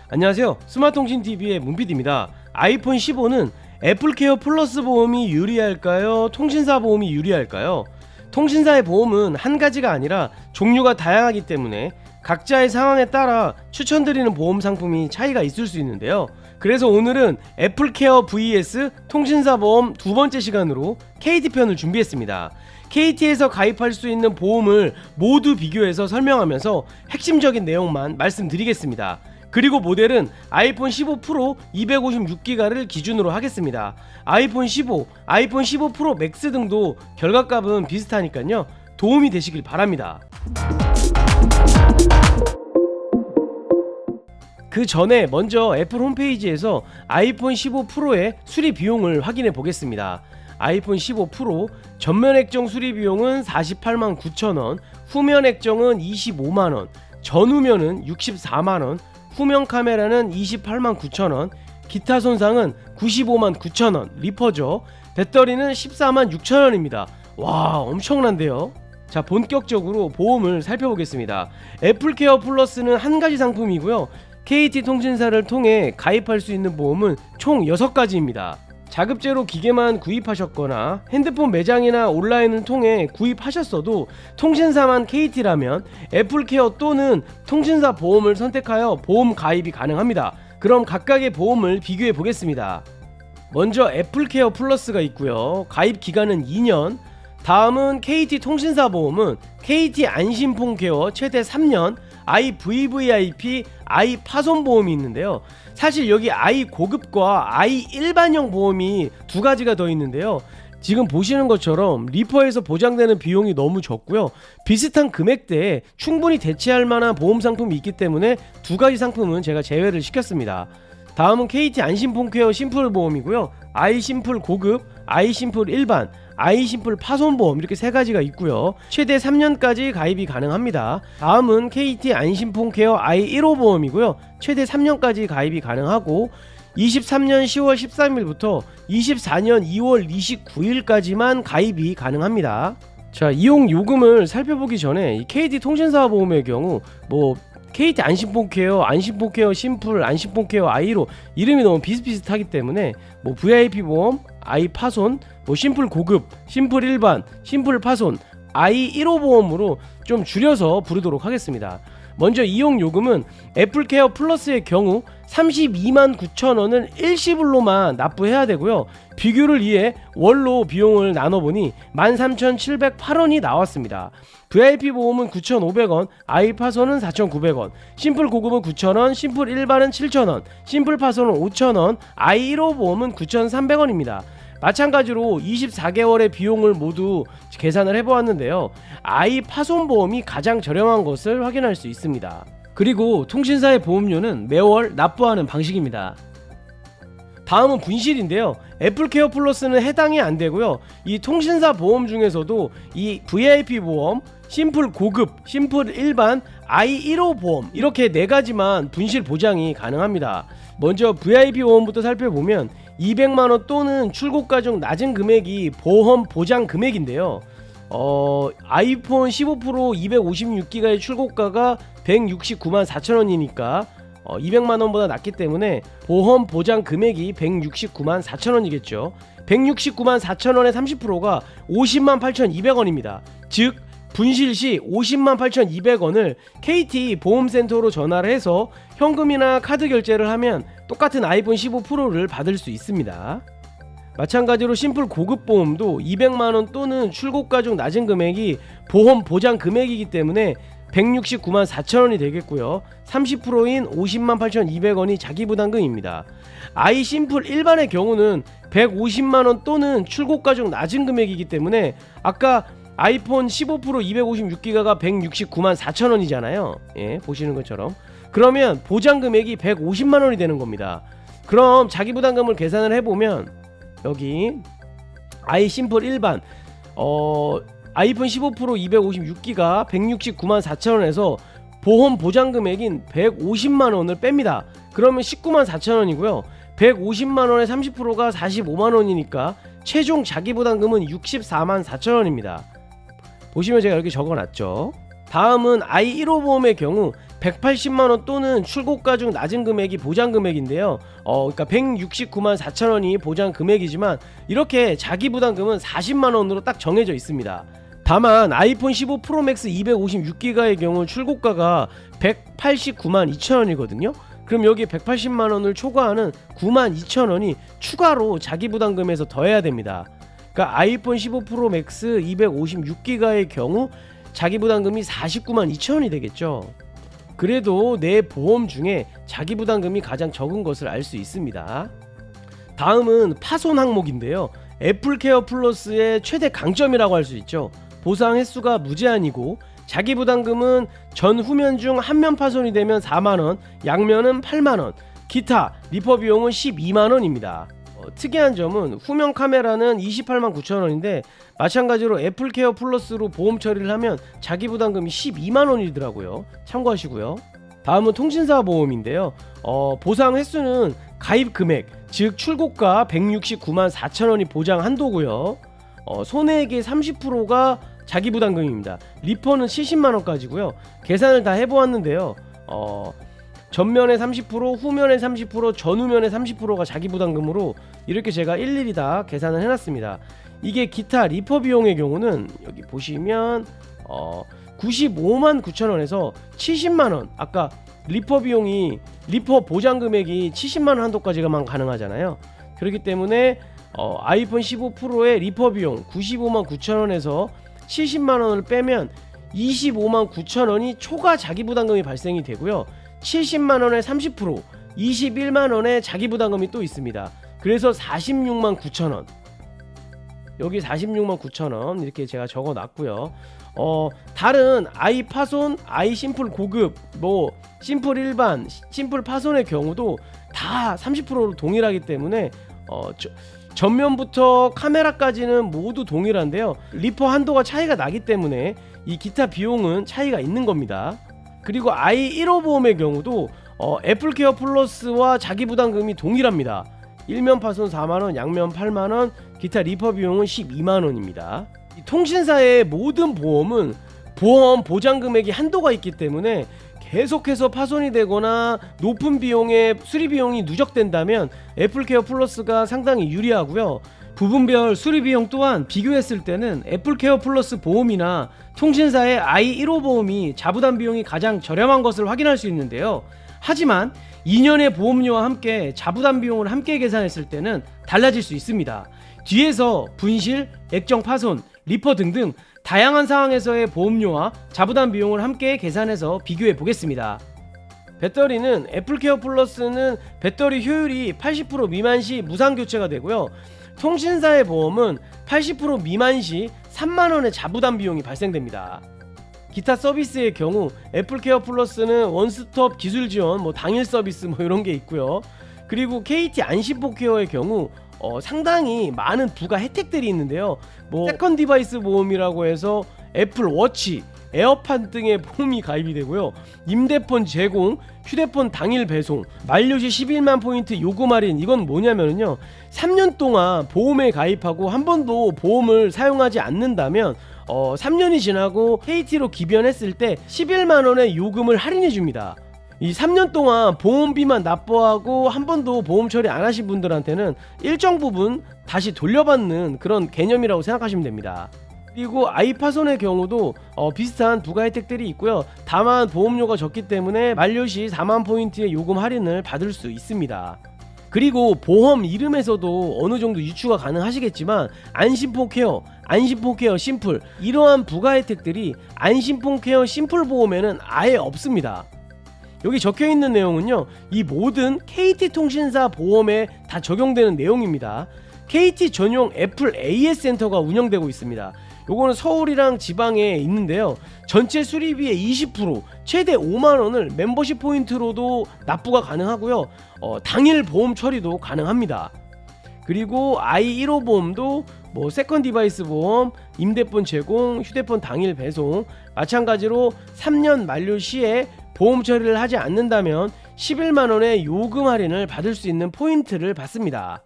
안녕하세요. 스마트통신TV의 문PD입니다. 아이폰 15는 애플케어 플러스 보험이 유리할까요? 통신사 보험이 유리할까요? 통신사의 보험은 한 가지가 아니라 종류가 다양하기 때문에 각자의 상황에 따라 추천드리는 보험 상품이 차이가 있을 수 있는데요. 그래서 오늘은 애플케어 vs 통신사 보험 두 번째 시간으로 KT편을 준비했습니다. KT에서 가입할 수 있는 보험을 모두 비교해서 설명하면서 핵심적인 내용만 말씀드리겠습니다. 그리고 모델은 아이폰 15 프로 256기가를 기준으로 하겠습니다. 아이폰 15, 아이폰 15 프로 맥스 등도 결과값은 비슷하니까요. 도움이 되시길 바랍니다. 그 전에 먼저 애플 홈페이지에서 아이폰 15 프로의 수리 비용을 확인해 보겠습니다. 아이폰 15 프로 전면 액정 수리 비용은 48만 9천원, 후면 액정은 25만원, 전후면은 64만원, 후면 카메라는 28만 9천원, 기타 손상은 95만 9천원, 리퍼죠. 배터리는 14만 6천원입니다. 와, 엄청난데요. 자, 본격적으로 보험을 살펴보겠습니다. 애플케어 플러스는 한 가지 상품이고요. KT 통신사를 통해 가입할 수 있는 보험은 총 6가지입니다. 자급제로 기계만 구입하셨거나 핸드폰 매장이나 온라인을 통해 구입하셨어도 통신사만 KT라면 애플케어 또는 통신사 보험을 선택하여 보험 가입이 가능합니다. 그럼 각각의 보험을 비교해 보겠습니다. 먼저 애플케어 플러스가 있고요. 가입 기간은 2년. 다음은 KT 통신사 보험은 KT 안심폰케어 최대 3년, iVVIP, i 파손 보험이 있는데요. 사실 여기 i 고급과 i 일반형 보험이 두 가지가 더 있는데요. 지금 보시는 것처럼 리퍼에서 보장되는 비용이 너무 적고요. 비슷한 금액대에 충분히 대체할 만한 보험 상품이 있기 때문에 두 가지 상품은 제가 제외를 시켰습니다. 다음은 KT 안심폰케어 심플 보험이고요. i 심플 고급, i 심플 일반, i 심플 파손 보험 이렇게 세 가지가 있고요. 최대 3년까지 가입이 가능합니다. 다음은 KT 안심폰케어 i 1호 보험이고요. 최대 3년까지 가입이 가능하고 23년 10월 13일부터 24년 2월 29일까지만 가입이 가능합니다. 자, 이용 요금을 살펴보기 전에 이 KT 통신사 보험의 경우 KT 안심폰케어, 안심폰케어 심플, 안심폰케어 i1호 이름이 너무 비슷비슷하기 때문에 VIP 보험, i 파손, 심플 고급, 심플 일반, 심플 파손, i 1호 보험으로 좀 줄여서 부르도록 하겠습니다. 먼저 이용 요금은 애플케어 플러스의 경우 32만 9천원을 일시불로만 납부해야 되고요. 비교를 위해 월로 비용을 나눠보니 13,708원이 나왔습니다. VIP 보험은 9,500원, i 파손은 4,900원, 심플 고급은 9,000원, 심플 일반은 7,000원, 심플 파손은 5,000원, i 1호 보험은 9,300원입니다. 마찬가지로 24개월의 비용을 모두 계산을 해보았는데요. i 파손 보험이 가장 저렴한 것을 확인할 수 있습니다. 그리고 통신사의 보험료는 매월 납부하는 방식입니다. 다음은 분실인데요. 애플케어 플러스는 해당이 안 되고요. 이 통신사 보험 중에서도 이 VIP 보험, 심플 고급, 심플 일반, i 1호 보험 이렇게 네 가지만 분실 보장이 가능합니다. 먼저 VIP 보험부터 살펴보면 200만원 또는 출고가 중 낮은 금액이 보험 보장 금액인데요. 아이폰 15 프로 256기가의 출고가가 169만 4천원이니까 200만원보다 낮기 때문에 보험 보장 금액이 169만 4천원이겠죠. 169만 4천원의 30%가 50만 8,200원입니다. 즉 분실 시 50만 8,200원을 KT 보험센터로 전화를 해서 현금이나 카드 결제를 하면 똑같은 아이폰 15 프로를 받을 수 있습니다. 마찬가지로 심플 고급 보험도 200만원 또는 출고가 중 낮은 금액이 보험 보장 금액이기 때문에 169만 4천원이 되겠고요. 30%인 50만 8,200원이 자기부담금입니다. i 심플 일반의 경우는 150만원 또는 출고가 중 낮은 금액이기 때문에 아까 아이폰 15 프로 256기가가 169만 4천원이잖아요. 예, 보시는 것처럼. 그러면 보장 금액이 150만원이 되는 겁니다. 그럼 자기부담금을 계산을 해보면 여기 i 심플 일반 아이폰 15 프로 256기가 169만 4천원에서 보험 보장 금액인 150만원을 뺍니다. 그러면 19만 4천원이고요. 150만원의 30%가 45만원이니까 최종 자기부담금은 64만 4천원입니다. 보시면 제가 이렇게 적어놨죠. 다음은 i 1호 보험의 경우 180만 원 또는 출고가 중 낮은 금액이 보장 금액인데요. 그러니까 169만 4천 원이 보장 금액이지만 이렇게 자기 부담금은 40만 원으로 딱 정해져 있습니다. 다만 아이폰 15 프로 맥스 256기가의 경우 출고가가 189만 2천 원이거든요. 그럼 여기 180만 원을 초과하는 9만 2천 원이 추가로 자기 부담금에서 더해야 됩니다. 그러니까 아이폰 15 프로 맥스 256기가의 경우 자기 부담금이 49만 2천 원이 되겠죠. 그래도 내 보험 중에 자기 부담금이 가장 적은 것을 알 수 있습니다. 다음은 파손 항목인데요. 애플케어 플러스의 최대 강점이라고 할 수 있죠. 보상 횟수가 무제한이고 자기 부담금은 전 후면 중 한 면 파손이 되면 4만원, 양면은 8만원, 기타 리퍼 비용은 12만원입니다. 특이한 점은 후면 카메라는 28만 9천 원인데 마찬가지로 애플케어 플러스로 보험 처리를 하면 자기 부담금이 12만 원이더라고요. 참고하시고요. 다음은 통신사 보험인데요. 보상 횟수는 가입 금액, 즉 출고가 169만 4천 원이 보장 한도고요. 손해액의 30%가 자기 부담금입니다. 리퍼는 70만 원까지고요. 계산을 다 해보았는데요. 전면에 30%, 후면에 30%, 전후면에 30%가 자기 부담금으로 이렇게 제가 일일이 다 계산을 해놨습니다. 이게 기타 리퍼 비용의 경우는 여기 보시면 95만 9천 원에서 70만 원. 아까 리퍼 비용이 리퍼 보장 금액이 70만 원 한도까지만 가능하잖아요. 그렇기 때문에 아이폰 15 프로의 리퍼 비용 95만 9천 원에서 70만 원을 빼면 25만 9천 원이 초과 자기 부담금이 발생이 되고요. 70만 원에 30%, 21만 원의 자기 부담금이 또 있습니다. 그래서 46만 9천 원. 여기 46만 9천 원 이렇게 제가 적어 놨고요. 다른 아이 파손, 아이 심플 고급, 뭐 심플 일반, 심플 파손의 경우도 다 30%로 동일하기 때문에 전면부터 카메라까지는 모두 동일한데요. 리퍼 한도가 차이가 나기 때문에 이 기타 비용은 차이가 있는 겁니다. 그리고 아이 1호 보험의 경우도 애플케어 플러스와 자기 부담금이 동일합니다. 일면 파손 4만원, 양면 8만원, 기타 리퍼 비용은 12만원입니다. 통신사의 모든 보험은 보험 보장 금액이 한도가 있기 때문에 계속해서 파손이 되거나 높은 비용의 수리 비용이 누적된다면 애플케어 플러스가 상당히 유리하고요. 부분별 수리 비용 또한 비교했을 때는 애플케어 플러스 보험이나 통신사의 i 1호 보험이 자부담 비용이 가장 저렴한 것을 확인할 수 있는데요. 하지만 2년의 보험료와 함께 자부담 비용을 함께 계산했을 때는 달라질 수 있습니다. 뒤에서 분실, 액정 파손, 리퍼 등등 다양한 상황에서의 보험료와 자부담 비용을 함께 계산해서 비교해 보겠습니다. 배터리는 애플케어 플러스는 배터리 효율이 80% 미만 시 무상 교체가 되고요. 통신사의 보험은 80% 미만 시 3만원의 자부담 비용이 발생됩니다. 기타 서비스의 경우 애플케어 플러스는 원스톱 기술 지원, 당일 서비스 이런 게 있고요. 그리고 KT 안심포케어의 경우 상당히 많은 부가 혜택들이 있는데요. 세컨 디바이스 보험이라고 해서 애플 워치, 에어팟 등의 보험이 가입이 되고요. 임대폰 제공, 휴대폰 당일 배송, 만료시 11만 포인트 요금 할인. 이건 뭐냐면요, 3년 동안 보험에 가입하고 한 번도 보험을 사용하지 않는다면 3년이 지나고 KT로 기변했을 때 11만원의 요금을 할인해 줍니다. 이 3년 동안 보험비만 납부하고 한 번도 보험 처리 안 하신 분들한테는 일정 부분 다시 돌려받는 그런 개념이라고 생각하시면 됩니다. 그리고 아이파손의 경우도 비슷한 부가 혜택들이 있고요. 다만 보험료가 적기 때문에 만료시 4만 포인트의 요금 할인을 받을 수 있습니다. 그리고 보험 이름에서도 어느 정도 유추가 가능하시겠지만 안심폰케어, 안심폰케어 심플, 이러한 부가 혜택들이 안심폰케어 심플 보험에는 아예 없습니다. 여기 적혀있는 내용은요, 이 모든 KT통신사 보험에 다 적용되는 내용입니다. KT 전용 애플 AS 센터가 운영되고 있습니다. 요거는 서울이랑 지방에 있는데요. 전체 수리비의 20%, 최대 5만원을 멤버십 포인트로도 납부가 가능하고요. 당일 보험 처리도 가능합니다. 그리고 i 1호 보험도 세컨 디바이스 보험, 임대폰 제공, 휴대폰 당일 배송, 마찬가지로 3년 만료 시에 보험 처리를 하지 않는다면 11만원의 요금 할인을 받을 수 있는 포인트를 받습니다.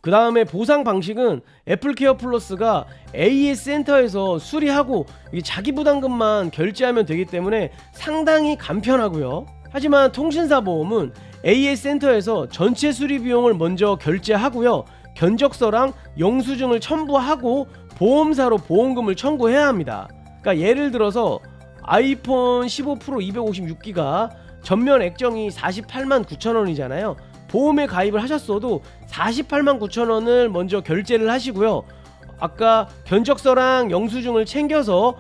그 다음에 보상 방식은 애플케어 플러스가 AS 센터에서 수리하고 자기 부담금만 결제하면 되기 때문에 상당히 간편하고요. 하지만 통신사 보험은 AS 센터에서 전체 수리 비용을 먼저 결제하고요. 견적서랑 영수증을 첨부하고 보험사로 보험금을 청구해야 합니다. 그러니까 예를 들어서 아이폰 15 프로 256기가 전면 액정이 48만 9천 원이잖아요. 보험에 가입을 하셨어도 48만 9천 원을 먼저 결제를 하시고요. 아까 견적서랑 영수증을 챙겨서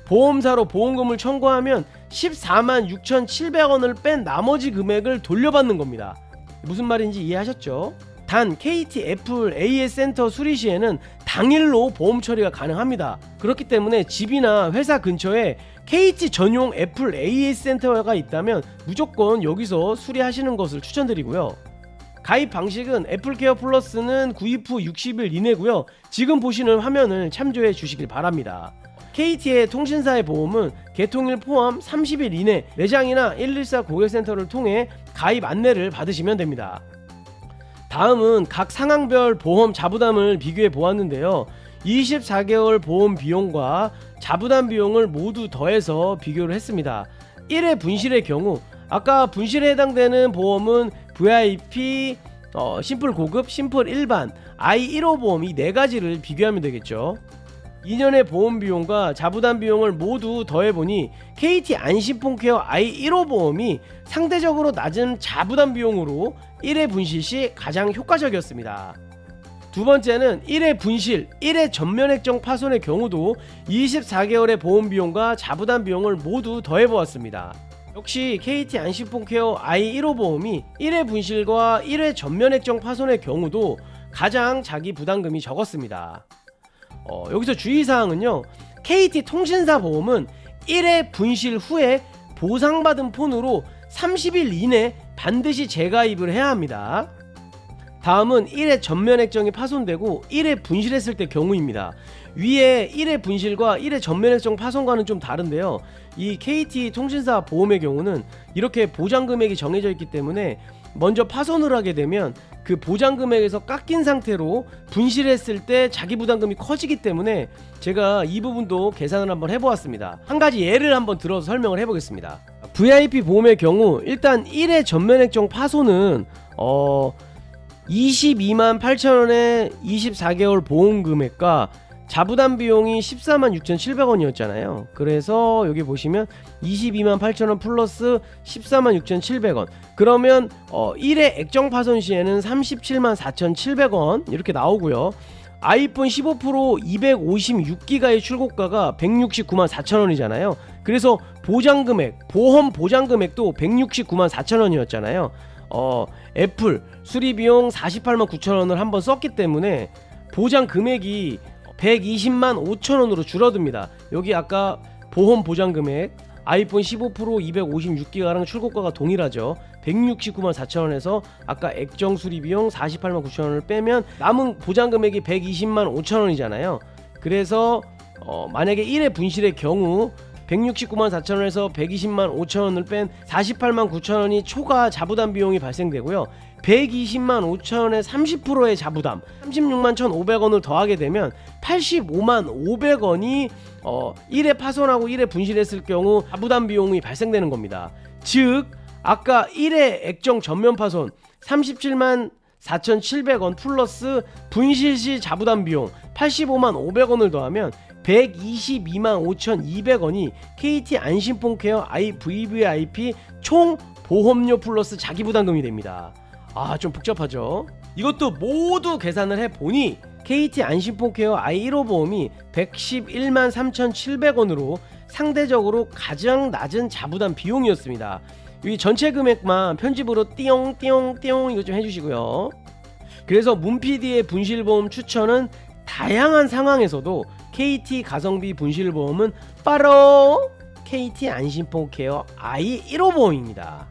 보험사로 보험금을 청구하면 14만 6,700원을 뺀 나머지 금액을 돌려받는 겁니다. 무슨 말인지 이해하셨죠? 단 KT 애플 AS 센터 수리 시에는 당일로 보험 처리가 가능합니다. 그렇기 때문에 집이나 회사 근처에 KT 전용 애플 AS 센터가 있다면 무조건 여기서 수리하시는 것을 추천드리고요. 가입 방식은 애플케어 플러스는 구입 후 60일 이내고요. 지금 보시는 화면을 참조해 주시길 바랍니다. KT의 통신사의 보험은 개통일 포함 30일 이내 매장이나 114 고객센터를 통해 가입 안내를 받으시면 됩니다. 다음은 각 상황별 보험 자부담을 비교해 보았는데요. 24개월 보험 비용과 자부담 비용을 모두 더해서 비교를 했습니다. 1회 분실의 경우 아까 분실에 해당되는 보험은 VIP, 심플 고급, 심플 일반, i1호 보험 이 4가지를 비교하면 되겠죠. 2년의 보험 비용과 자부담 비용을 모두 더해보니 KT 안심폰케어 i1호 보험이 상대적으로 낮은 자부담 비용으로 1회 분실 시 가장 효과적이었습니다. 두 번째는 1회 분실, 1회 전면 액정 파손의 경우도 24개월의 보험 비용과 자부담 비용을 모두 더해보았습니다. 역시 KT 안심폰케어 i1호 보험이 1회 분실과 1회 전면 액정 파손의 경우도 가장 자기 부담금이 적었습니다. 여기서 주의사항은요, KT 통신사 보험은 1회 분실 후에 보상받은 폰으로 30일 이내 반드시 재가입을 해야 합니다. 다음은 1회 전면 액정이 파손되고 1회 분실했을 때 경우입니다. 위에 1회 분실과 1회 전면 액정 파손과는 좀 다른데요. 이 KT 통신사 보험의 경우는 이렇게 보장 금액이 정해져 있기 때문에 먼저 파손을 하게 되면 그 보장 금액에서 깎인 상태로 분실했을 때 자기 부담금이 커지기 때문에 제가 이 부분도 계산을 한번 해보았습니다. 한 가지 예를 한번 들어서 설명을 해보겠습니다. VIP 보험의 경우 일단 1회 전면 액정 파손은 22만 8천원의 24개월 보험 금액과 자부담 비용이 14만 6,700원이었잖아요. 그래서 여기 보시면 22만 8천원 플러스 14만 6,700원. 그러면 1회 액정 파손 시에는 37만 4,700원 이렇게 나오고요. 아이폰 15 프로 256기가의 출고가가 169만 4천원이잖아요. 그래서 보장 금액, 보험 보장 금액도 169만 4천원이었잖아요. 애플 수리 비용 48만 9천원을 한번 썼기 때문에 보장 금액이 120만 5천원으로 줄어듭니다. 여기 아까 보험 보장 금액 아이폰 15 프로 256기가랑 출고가가 동일하죠. 169만 4천원에서 아까 액정 수리 비용 48만 9천원을 빼면 남은 보장 금액이 120만 5천원이잖아요. 그래서 만약에 1회 분실의 경우 169만 4천원에서 120만 5천원을 뺀 48만 9천원이 초과 자부담 비용이 발생되고요. 120만 5천원의 30%의 자부담 36만 1,500원을 더하게 되면 85만 500원이 1회 파손하고 1회 분실했을 경우 자부담 비용이 발생되는 겁니다. 즉 아까 1회 액정 전면 파손 37만 4,700원 플러스 분실 시 자부담 비용 85만 500원을 더하면 122만 5,200원이 KT 안심폰케어 VVIP 총 보험료 플러스 자기 부담금이 됩니다. 좀 복잡하죠. 이것도 모두 계산을 해보니 KT 안심폰케어 i1호 보험이 111만 3,700원으로 상대적으로 가장 낮은 자부담 비용이었습니다. 이 전체 금액만 편집으로 띠용띠용띠용 이거 좀 해주시고요. 그래서 문PD의 분실보험 추천은 다양한 상황에서도 KT 가성비 분실보험은 바로 KT 안심폰케어 i1호 보험입니다.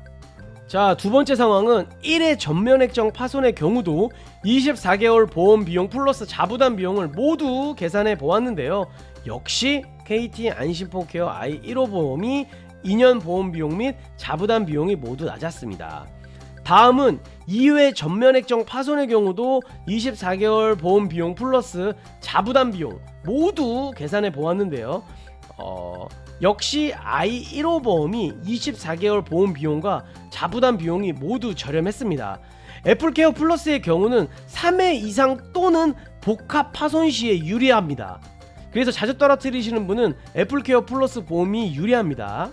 자, 두 번째 상황은 1회 전면 액정 파손의 경우도 24개월 보험 비용 플러스 자부담 비용을 모두 계산해 보았는데요. 역시 KT 안심폰케어 i1호 보험이 2년 보험 비용 및 자부담 비용이 모두 낮았습니다. 다음은 2회 전면액정 파손의 경우도 24개월 보험 비용 플러스 자부담 비용 모두 계산해 보았는데요. 역시 i15 보험이 24개월 보험 비용과 자부담 비용이 모두 저렴했습니다. 애플케어 플러스의 경우는 3회 이상 또는 복합 파손 시에 유리합니다. 그래서 자주 떨어뜨리시는 분은 애플케어 플러스 보험이 유리합니다.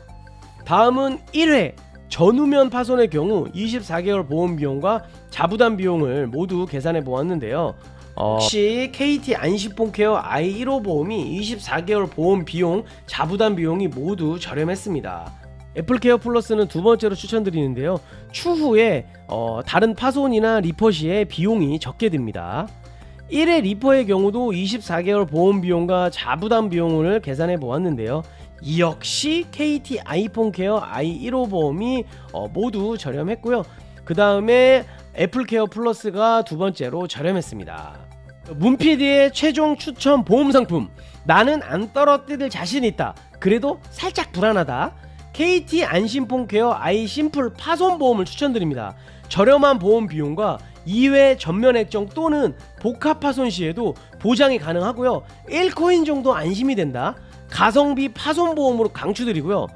다음은 1회 전후면 파손의 경우 24개월 보험 비용과 자부담 비용을 모두 계산해 보았는데요. 혹시 KT 안심폰케어 i15 보험이 24개월 보험 비용, 자부담 비용이 모두 저렴했습니다. 애플케어 플러스는 두 번째로 추천드리는데요. 추후에 다른 파손이나 리퍼 시에 비용이 적게 듭니다. 1회 리퍼의 경우도 24개월 보험 비용과 자부담 비용을 계산해 보았는데요. 역시 KT 아이폰케어 i15 보험이 모두 저렴했고요. 그 다음에 애플케어 플러스가 두 번째로 저렴했습니다. 문PD의 최종 추천 보험 상품, 나는 안 떨어뜨릴 자신 있다, 그래도 살짝 불안하다, KT 안심폰케어 아이심플 파손보험을 추천드립니다. 저렴한 보험 비용과 2회 전면 액정 또는 복합 파손 시에도 보장이 가능하고요. 1코인 정도 안심이 된다. 가성비 파손보험으로 강추드리고요.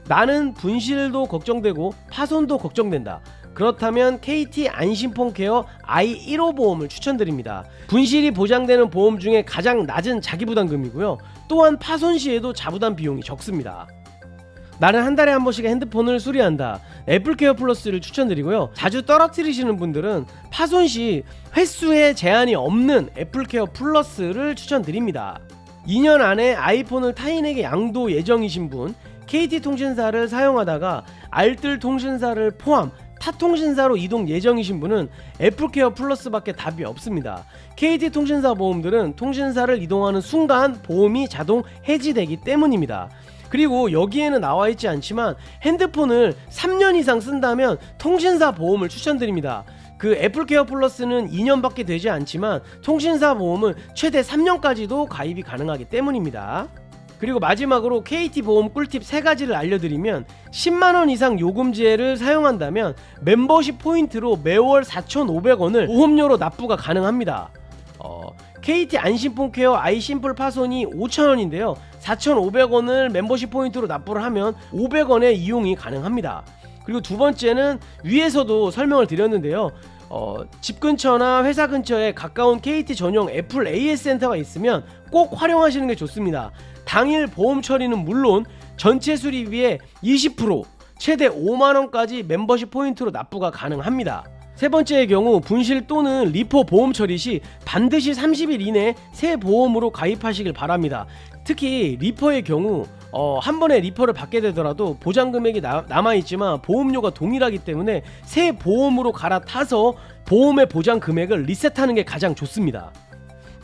나는 분실도 걱정되고 파손도 걱정된다, 그렇다면 KT 안심폰케어 i15 보험을 추천드립니다. 분실이 보장되는 보험 중에 가장 낮은 자기부담금이고요. 또한 파손 시에도 자부담 비용이 적습니다. 나는 한 달에 한 번씩 핸드폰을 수리한다, 애플케어 플러스를 추천드리고요. 자주 떨어뜨리시는 분들은 파손 시 횟수에 제한이 없는 애플케어 플러스를 추천드립니다. 2년 안에 아이폰을 타인에게 양도 예정이신 분, KT통신사를 사용하다가 알뜰 통신사를 포함 타 통신사로 이동 예정이신 분은 애플케어 플러스밖에 답이 없습니다. KT통신사 보험들은 통신사를 이동하는 순간 보험이 자동 해지되기 때문입니다. 그리고 여기에는 나와 있지 않지만 핸드폰을 3년 이상 쓴다면 통신사 보험을 추천드립니다. 그 애플케어 플러스는 2년밖에 되지 않지만 통신사 보험은 최대 3년까지도 가입이 가능하기 때문입니다. 그리고 마지막으로 KT 보험 꿀팁 3가지를 알려드리면, 10만원 이상 요금제를 사용한다면 멤버십 포인트로 매월 4,500원을 보험료로 납부가 가능합니다. KT 안심폰케어 아이심플 파손이 5,000원인데요 4,500원을 멤버십 포인트로 납부를 하면 500원의 이용이 가능합니다. 그리고 두 번째는 위에서도 설명을 드렸는데요. 집 근처나 회사 근처에 가까운 KT 전용 애플 AS 센터가 있으면 꼭 활용하시는 게 좋습니다. 당일 보험 처리는 물론 전체 수리비의 20%, 최대 5만원까지 멤버십 포인트로 납부가 가능합니다. 세 번째의 경우 분실 또는 리퍼 보험 처리 시 반드시 30일 이내 새 보험으로 가입하시길 바랍니다. 특히 리퍼의 경우 한 번에 리퍼를 받게 되더라도 보장 금액이 남아있지만 보험료가 동일하기 때문에 새 보험으로 갈아타서 보험의 보장 금액을 리셋하는 게 가장 좋습니다.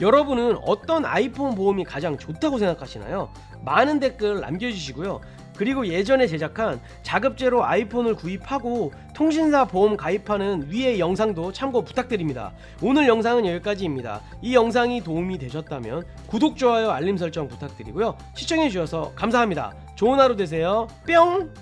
여러분은 어떤 아이폰 보험이 가장 좋다고 생각하시나요? 많은 댓글 남겨주시고요. 그리고 예전에 제작한 자급제로 아이폰을 구입하고 통신사 보험 가입하는 위의 영상도 참고 부탁드립니다. 오늘 영상은 여기까지입니다. 이 영상이 도움이 되셨다면 구독, 좋아요, 알림 설정 부탁드리고요. 시청해주셔서 감사합니다. 좋은 하루 되세요. 뿅!